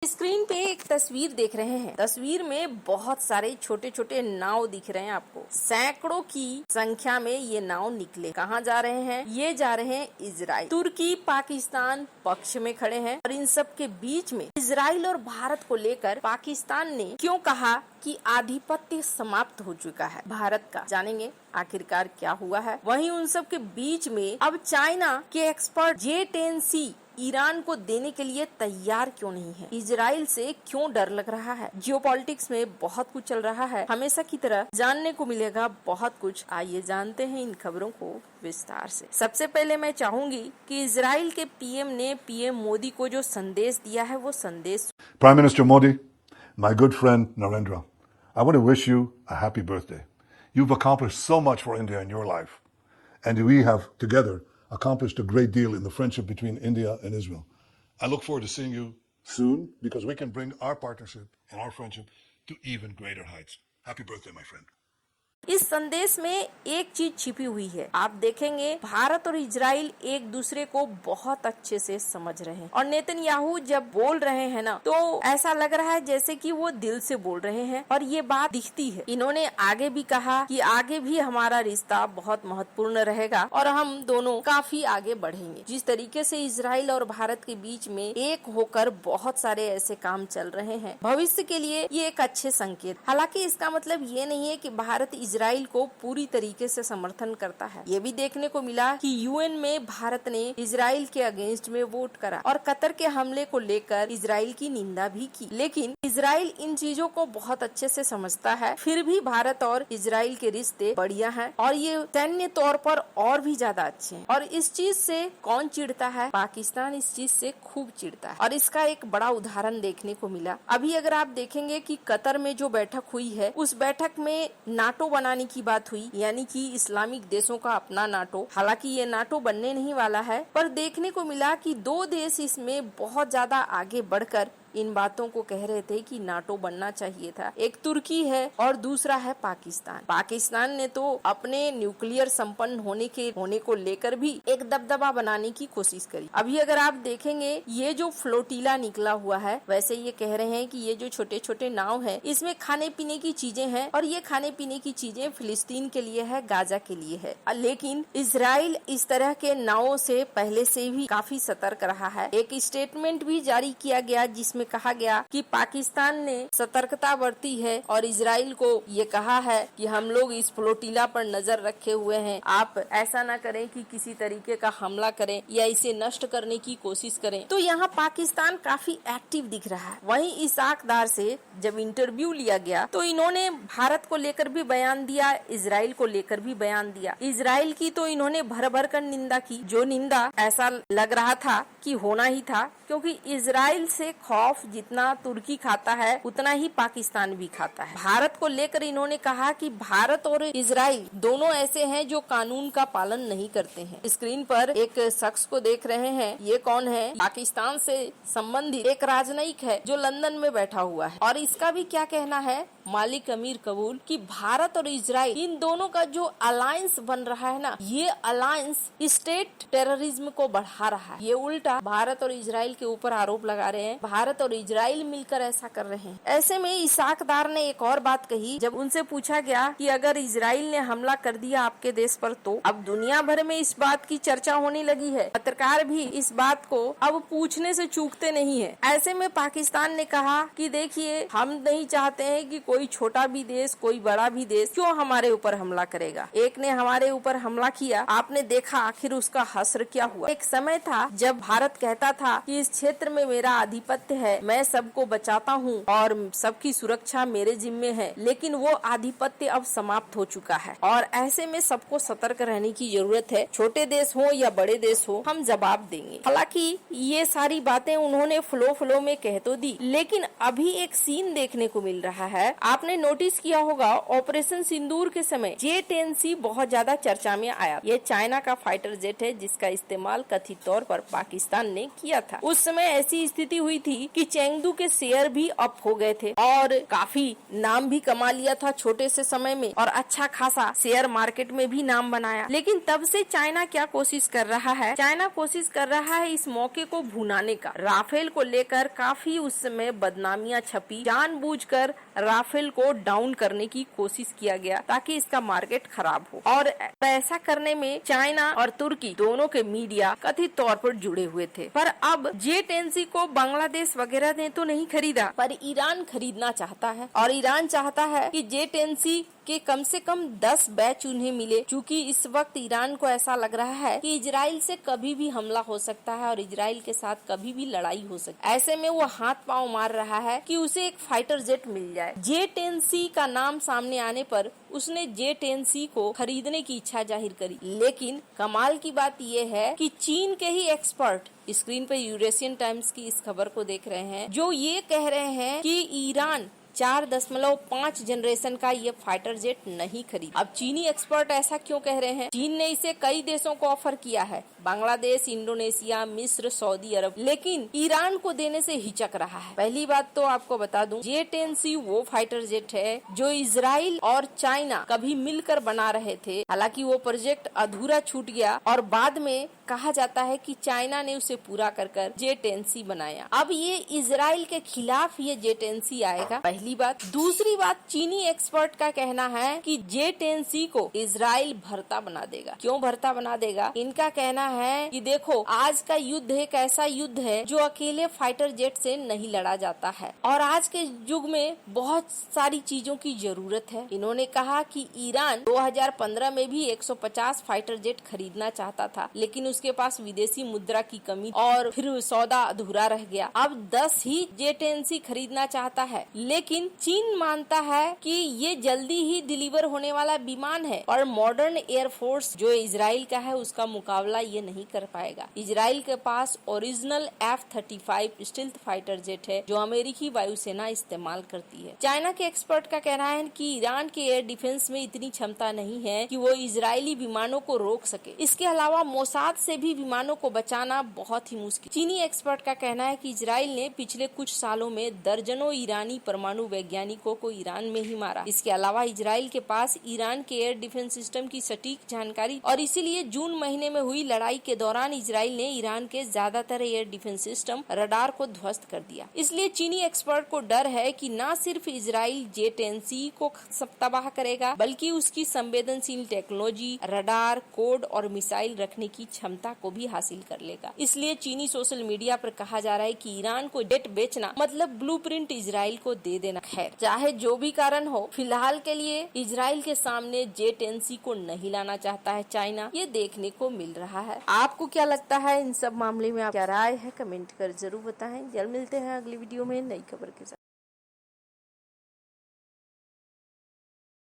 Screen पे एक तस्वीर देख रहे हैं। तस्वीर में बहुत सारे छोटे छोटे नाव दिख रहे हैं आपको। सैकड़ों की संख्या में ये नाव निकले। कहाँ जा रहे हैं? ये जा रहे हैं इजराइल। तुर्की पाकिस्तान पक्ष में खड़े हैं और इन सब के बीच में इजराइल और भारत को लेकर पाकिस्तान ने क्यों कहा कि आधिपत्य समाप्त हो चुका है भारत का, जानेंगे आखिरकार क्या हुआ है। वहीं उन सब के बीच में अब चाइना के एक्सपर्ट J-10C ईरान को देने के लिए तैयार क्यों नहीं है? इजराइल से क्यों डर लग रहा है? जियोपॉलिटिक्स में बहुत कुछ चल रहा है, हमेशा की तरह जानने को मिलेगा बहुत कुछ। आइए जानते हैं इन खबरों को विस्तार से। सबसे पहले मैं चाहूंगी कि इजराइल के पीएम ने पीएम मोदी को जो संदेश दिया है वो संदेश। Prime Minister Modi, my good friend Narendra, I want to wish you a happy birthday. You've accomplished so much for India in your life, and we have together accomplished a great deal in the friendship between India and Israel. I look forward to seeing you soon because we can bring our partnership and our friendship to even greater heights. Happy birthday, my friend. इस संदेश में एक चीज छिपी हुई है। आप देखेंगे भारत और इजराइल एक दूसरे को बहुत अच्छे से समझ रहे हैं और नेतन्याहू जब बोल रहे हैं ना तो ऐसा लग रहा है जैसे कि वो दिल से बोल रहे हैं और ये बात दिखती है। इन्होंने आगे भी कहा कि आगे भी हमारा रिश्ता बहुत महत्वपूर्ण रहेगा और हम दोनों काफी आगे बढ़ेंगे। जिस तरीके से इजराइल और भारत के बीच में एक होकर बहुत सारे ऐसे काम चल रहे हैं, भविष्य के लिए ये एक अच्छे संकेत। हालांकि इसका मतलब ये नहीं है कि भारत इजराइल को पूरी तरीके से समर्थन करता है। ये भी देखने को मिला कि यूएन में भारत ने इजराइल के अगेंस्ट में वोट करा और कतर के हमले को लेकर इजराइल की निंदा भी की। लेकिन इजराइल इन चीजों को बहुत अच्छे से समझता है। फिर भी भारत और इजराइल के रिश्ते बढ़िया हैं और ये सैन्य तौर पर और भी ज्यादा अच्छे हैं। और इस चीज से कौन चिढ़ता है? पाकिस्तान इस चीज से खूब चिढ़ता है और इसका एक बड़ा उदाहरण देखने को मिला। अभी अगर आप देखेंगे कि कतर में जो बैठक हुई है उस बैठक में नाटो बनाने की बात हुई, यानी कि इस्लामिक देशों का अपना नाटो। हालांकि ये नाटो बनने नहीं वाला है, पर देखने को मिला कि दो देश इसमें बहुत ज्यादा आगे बढ़कर इन बातों को कह रहे थे कि नाटो बनना चाहिए था। एक तुर्की है और दूसरा है पाकिस्तान। पाकिस्तान ने तो अपने न्यूक्लियर संपन्न होने को लेकर भी एक दबदबा बनाने की कोशिश करी। अभी अगर आप देखेंगे ये जो फ्लोटीला निकला हुआ है, वैसे ये कह रहे हैं कि ये जो छोटे छोटे नाव है इसमें खाने पीने की चीजें हैं और ये खाने पीने की चीजें फिलिस्तीन के लिए है, गाजा के लिए है। लेकिन इजराइल इस तरह के नावों से पहले से भी काफी सतर्क रहा है। एक स्टेटमेंट भी जारी किया गया जिसमें कहा गया कि पाकिस्तान ने सतर्कता बरती है और इजराइल को ये कहा है कि हम लोग इस फ्लोटीला पर नजर रखे हुए हैं। आप ऐसा ना करें कि किसी तरीके का हमला करें या इसे नष्ट करने की कोशिश करें। तो यहाँ पाकिस्तान काफी एक्टिव दिख रहा है। वहीं इसाक डार से जब इंटरव्यू लिया गया तो इन्होंने भारत को लेकर भी बयान दिया, इजराइल को लेकर भी बयान दिया। इजराइल की तो इन्होंने भर भर कर निंदा की, जो निंदा ऐसा लग रहा था कि होना ही था, क्योंकि इजराइल से खौफ जितना तुर्की खाता है उतना ही पाकिस्तान भी खाता है। भारत को लेकर इन्होंने कहा कि भारत और इजराइल दोनों ऐसे हैं जो कानून का पालन नहीं करते हैं। स्क्रीन पर एक शख्स को देख रहे हैं, ये कौन है? पाकिस्तान से संबंधित एक राजनयिक है जो लंदन में बैठा हुआ है और इसका भी क्या कहना है मालिक अमीर कबूल कि भारत और इजराइल इन दोनों का जो अलायंस बन रहा है ना, ये अलायंस स्टेट टेररिज्म को बढ़ा रहा है। ये उल्टा भारत और इजराइल के ऊपर आरोप लगा रहे हैं, भारत और इजराइल मिलकर ऐसा कर रहे हैं। ऐसे में इसाक डार ने एक और बात कही जब उनसे पूछा गया कि अगर इजराइल ने हमला कर दिया आपके देश पर तो अब दुनिया भर में इस बात की चर्चा होने लगी है। पत्रकार भी इस बात को अब पूछने से चूकते नहीं है। ऐसे में पाकिस्तान ने कहा कि देखिए, हम नहीं चाहते हैं कि कोई छोटा भी देश, कोई बड़ा भी देश क्यों हमारे ऊपर हमला करेगा। एक ने हमारे ऊपर हमला किया, आपने देखा आखिर उसका हश्र क्या हुआ। एक समय था जब भारत कहता था कि इस क्षेत्र में मेरा आधिपत्य है, मैं सबको बचाता हूँ और सबकी सुरक्षा मेरे जिम्मे है, लेकिन वो आधिपत्य अब समाप्त हो चुका है और ऐसे में सबको सतर्क रहने की जरूरत है। छोटे देश हो या बड़े देश हो, हम जवाब देंगे। हालांकि ये सारी बातें उन्होंने फ्लो में कह तो दी, लेकिन अभी एक सीन देखने को मिल रहा है। आपने नोटिस किया होगा ऑपरेशन सिंदूर के समय J-10C बहुत ज्यादा चर्चा में आया। ये चाइना का फाइटर जेट है जिसका इस्तेमाल कथित तौर पर पाकिस्तान ने किया था। उस समय ऐसी स्थिति हुई थी कि कि चेंगडू के शेयर भी अप हो गए थे और काफी नाम भी कमा लिया था छोटे से समय में और अच्छा खासा शेयर मार्केट में भी नाम बनाया। लेकिन तब से चाइना क्या कोशिश कर रहा है, चाइना कोशिश कर रहा है इस मौके को भुनाने का। राफेल को लेकर काफी उस समय बदनामियां छपी, जानबूझकर राफेल को डाउन करने की कोशिश किया गया ताकि इसका मार्केट खराब हो। और ऐसा करने में चाइना और तुर्की दोनों के मीडिया कथित तौर पर जुड़े हुए थे। पर अब J-10C को बांग्लादेश वगैरह ने तो नहीं खरीदा, पर ईरान खरीदना चाहता है और ईरान चाहता है कि J-10C के कम से कम 10 बैच उन्हें मिले, क्योंकि इस वक्त ईरान को ऐसा लग रहा है कि इजराइल से कभी भी हमला हो सकता है और इजराइल के साथ कभी भी लड़ाई हो सकती है। ऐसे में वो हाथ पांव मार रहा है कि उसे एक फाइटर जेट मिल जाए। J-10C का नाम सामने आने पर उसने J-10C को खरीदने की इच्छा जाहिर करी। लेकिन कमाल की बात यह है कि चीन के ही एक्सपर्ट, स्क्रीन पे यूरेशियन टाइम्स की इस खबर को देख रहे हैं, जो ये कह रहे हैं कि ईरान 4.5 जनरेशन का ये फाइटर जेट नहीं खरीद। अब चीनी एक्सपर्ट ऐसा क्यों कह रहे हैं? चीन ने इसे कई देशों को ऑफर किया है, बांग्लादेश, इंडोनेशिया, मिस्र, सऊदी अरब, लेकिन ईरान को देने से हिचक रहा है। पहली बात तो आपको बता दूं, J-10C वो फाइटर जेट है जो इजराइल और चाइना कभी मिलकर बना रहे थे। हालांकि वो प्रोजेक्ट अधूरा छूट गया और बाद में कहा जाता है कि चाइना ने उसे पूरा कर J-10C बनाया। अब ये इजराइल के खिलाफ ये J-10C आएगा, पहली बात। दूसरी बात, चीनी एक्सपर्ट का कहना है कि J-10C को इजराइल भरता बना देगा। क्यों भरता बना देगा? इनका कहना है कि देखो, आज का युद्ध एक ऐसा युद्ध है जो अकेले फाइटर जेट से नहीं लड़ा जाता है और आज के युग में बहुत सारी चीजों की जरूरत है। इन्होंने कहा कि ईरान 2015 में भी 150 फाइटर जेट खरीदना चाहता था, लेकिन उसके पास विदेशी मुद्रा की कमी और फिर सौदा अधूरा रह गया। अब 10 ही J-10C खरीदना चाहता है, लेकिन चीन मानता है कि ये जल्दी ही डिलीवर होने वाला विमान है और मॉडर्न एयरफोर्स जो इजराइल का है उसका मुकाबला ये नहीं कर पाएगा। इजराइल के पास original F-35 stealth fighter jet है जो अमेरिकी वायुसेना इस्तेमाल करती है। चाइना के एक्सपर्ट का कहना है कि ईरान के एयर डिफेंस में इतनी क्षमता नहीं है कि वो इजरायली विमानों को रोक सके। इसके अलावा मोसाद से भी विमानों को बचाना बहुत ही मुश्किल। चीनी एक्सपर्ट का कहना है कि इजराइल ने पिछले कुछ सालों में दर्जनों ईरानी परमाणु वैज्ञानिकों को ईरान में ही मारा। इसके अलावा इजराइल के पास ईरान के एयर डिफेंस सिस्टम की सटीक जानकारी और इसीलिए जून महीने में हुई लड़ाई के दौरान इजराइल ने ईरान के ज्यादातर एयर डिफेंस सिस्टम रडार को ध्वस्त कर दिया। इसलिए चीनी एक्सपर्ट को डर है कि न सिर्फ इजराइल J-10C को तबाह करेगा, बल्कि उसकी संवेदनशील टेक्नोलॉजी, रडार, कोड और मिसाइल रखने की क्षमता को भी हासिल कर लेगा। इसलिए चीनी सोशल मीडिया पर कहा जा रहा है कि ईरान को जेट बेचना मतलब ब्लूप्रिंट इजराइल को दे देना। खैर, चाहे जो भी कारण हो, फिलहाल के लिए इजराइल के सामने J-10C को नहीं लाना चाहता है चाइना, ये देखने को मिल रहा है। आपको क्या लगता है इन सब मामले में? आप क्या राय है कमेंट कर जरूर बताएं। जल्द मिलते हैं अगली वीडियो में नई खबर के साथ।